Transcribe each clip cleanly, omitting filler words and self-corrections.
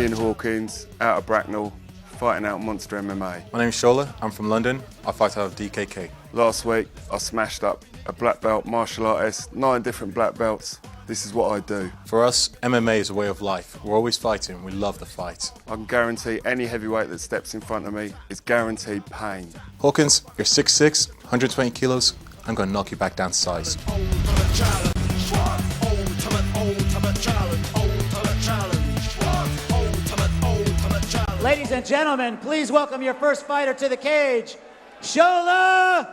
Ian Hawkins, out of Bracknell, fighting out Monster MMA. My name's Shola, I'm from London, I fight out of DKK. Last week I smashed up a black belt martial artist, 9 different black belts. This is what I do. For us, MMA is a way of life. We're always fighting, we love the fight. I can guarantee any heavyweight that steps in front of me is guaranteed pain. Hawkins, you're 6'6", 120 kilos, I'm going to knock you back down to size. Ladies and gentlemen, please welcome your first fighter to the cage, Shola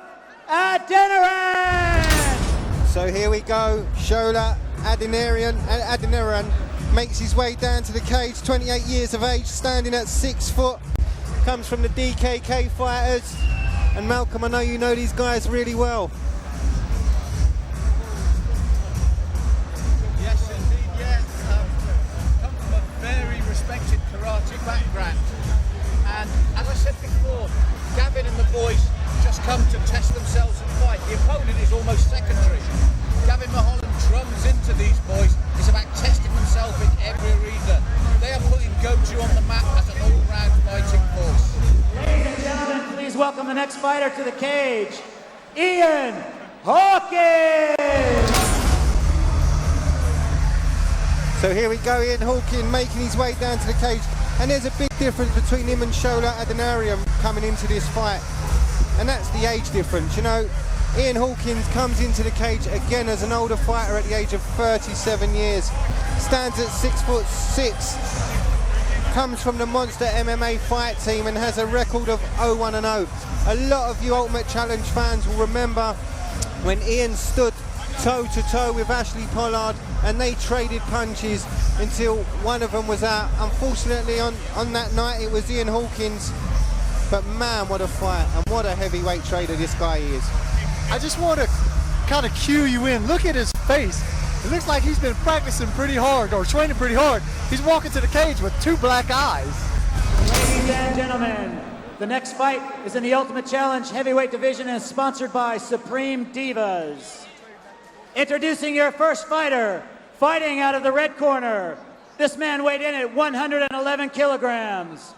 Adeniran! So here we go, Shola Adeniran makes his way down to the cage, 28 years of age, standing at 6 foot, comes from the DKK fighters. And Malcolm, I know you know these guys really well. Yes, indeed, yeah. Come from a very respected karate background. And as I said before, Gavin and the boys just come to test themselves and fight. The opponent is almost secondary. Gavin Mulholland drums into these boys. It's about testing themselves in every arena. They are putting Goju on the map as an all-round fighting force. Ladies and gentlemen, please welcome the next fighter to the cage, Ian Hawkins! So here we go, Ian Hawkins making his way down to the cage. And there's a big difference between him and Shola Adeniran coming into this fight. And that's the age difference. You know, Ian Hawkins comes into the cage again as an older fighter at the age of 37 years. Stands at 6'6", comes from the Monster MMA fight team and has a record of 0-1-0. A lot of you Ultimate Challenge fans will remember when Ian stood toe-to-toe with Ashley Pollard and they traded punches until one of them was out. Unfortunately on that night it was Ian Hawkins, but man, what a fight and what a heavyweight trader this guy is. I just want to kind of cue you in. Look at his face. It looks like he's been practicing pretty hard or training pretty hard. He's walking to the cage with 2 black eyes. Ladies and gentlemen, the next fight is in the Ultimate Challenge heavyweight division and is sponsored by Supreme Divas. Introducing your first fighter, fighting out of the red corner. This man weighed in at 111 kilograms.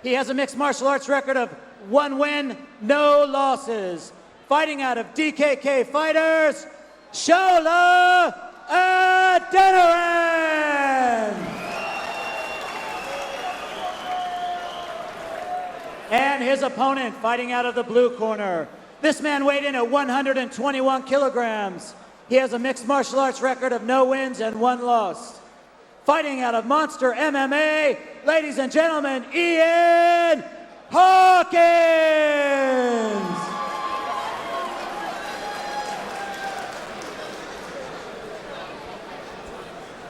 He has a mixed martial arts record of 1 win, no losses. Fighting out of DKK Fighters, Shola Adeniran! And his opponent, fighting out of the blue corner. This man weighed in at 121 kilograms. He has a mixed martial arts record of no wins and 1 loss. Fighting out of Monster MMA, ladies and gentlemen, Ian Hawkins!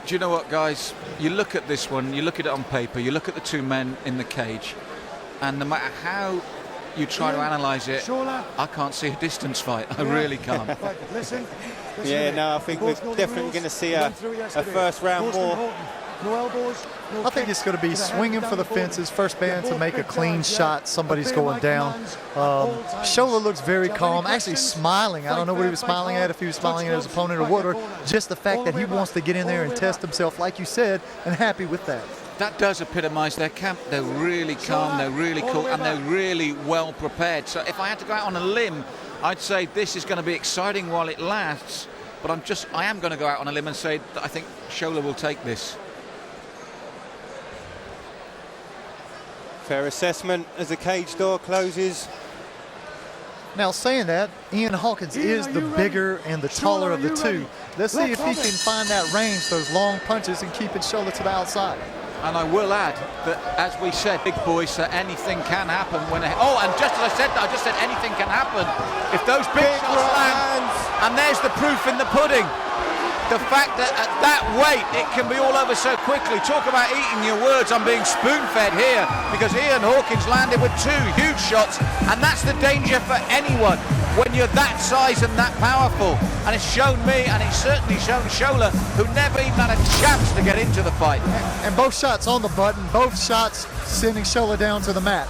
Do you know what, guys? You look at this one, you look at it on paper, you look at the 2 men in the cage, and no matter how you try to analyse it, I can't see a distance fight. I really can't. Listen, yeah, no, I think we're definitely going to see a first round war. I think it's going to be swinging for the fences, first man to make a clean shot, somebody's going down. Shola looks very calm, actually smiling. I don't know what he was smiling at, if he was smiling at his opponent or what, or just the fact that he wants to get in there and test himself, like you said, and happy with that. That does epitomise their camp. They're really calm, they're really cool, and they're really well prepared. So if I had to go out on a limb, I'd say this is going to be exciting while it lasts, but I am going to go out on a limb and say that I think Shola will take this. Fair assessment as the cage door closes. Now, saying that, Ian Hawkins is the bigger and the taller of the 2. Let's see if he can find that range, those long punches, and keep it Shola to the outside. And I will add that, as we said, big boys, anything can happen when... and just as I said that, I just said anything can happen. If those big shots land, and there's the proof in the pudding. The fact that at that weight, it can be all over so quickly. Talk about eating your words. I'm being spoon-fed here because Ian Hawkins landed with 2 huge shots, and that's the danger for anyone when you're that size and that powerful. And it's shown me, and it's certainly shown Shola, who never even had a chance to get into the fight. And both shots on the button, both shots sending Shola down to the mat.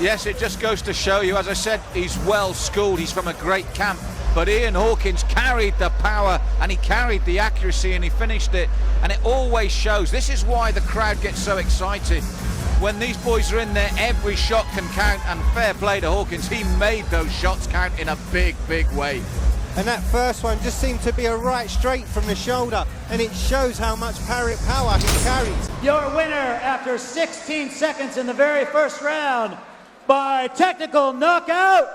Yes, it just goes to show you, as I said, he's well schooled, he's from a great camp. but Ian Hawkins carried the power and he carried the accuracy and he finished it, and it always shows. This is why the crowd gets so excited. When these boys are in there, every shot can count, and fair play to Hawkins. He made those shots count in a big, big way. And that first one just seemed to be a right straight from the shoulder, and it shows how much power he carries. Your winner after 16 seconds in the very first round by technical knockout,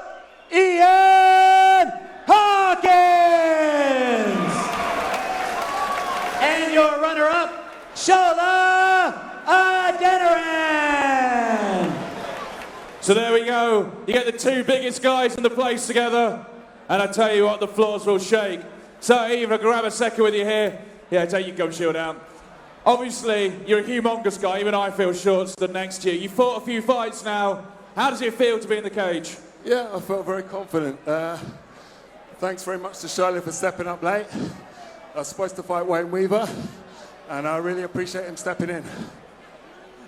Ian Hawkins! And your runner-up, Shola Adeniran! So there we go. You get the two biggest guys in the place together, and I tell you what, the floors will shake. So Eva, grab a second with you here. Yeah, take your gum shield down. Obviously, you're a humongous guy. Even I feel short stood next to you. You fought a few fights now. How does it feel to be in the cage? Yeah, I felt very confident. Thanks very much to Shola for stepping up late. I was supposed to fight Wayne Weaver, and I really appreciate him stepping in.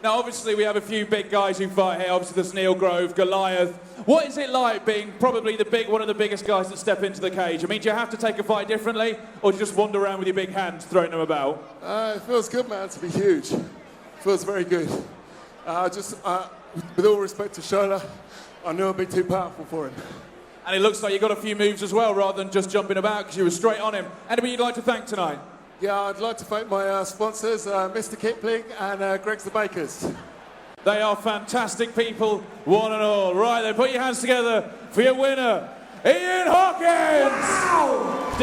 Now, obviously, we have a few big guys who fight here. Obviously, there's Neil Grove, Goliath. What is it like being probably one of the biggest guys that step into the cage? I mean, do you have to take a fight differently, or do you just wander around with your big hands throwing them about? It feels good, man, to be huge. It feels very good. With all respect to Shola, I knew I'd be too powerful for him. And it looks like you got a few moves as well, rather than just jumping about, because you were straight on him. Anybody you'd like to thank tonight? Yeah, I'd like to thank my sponsors, Mr. Kipling and Greg's the Bakers. They are fantastic people, one and all. Right then, put your hands together for your winner, Ian Hawkins! Wow!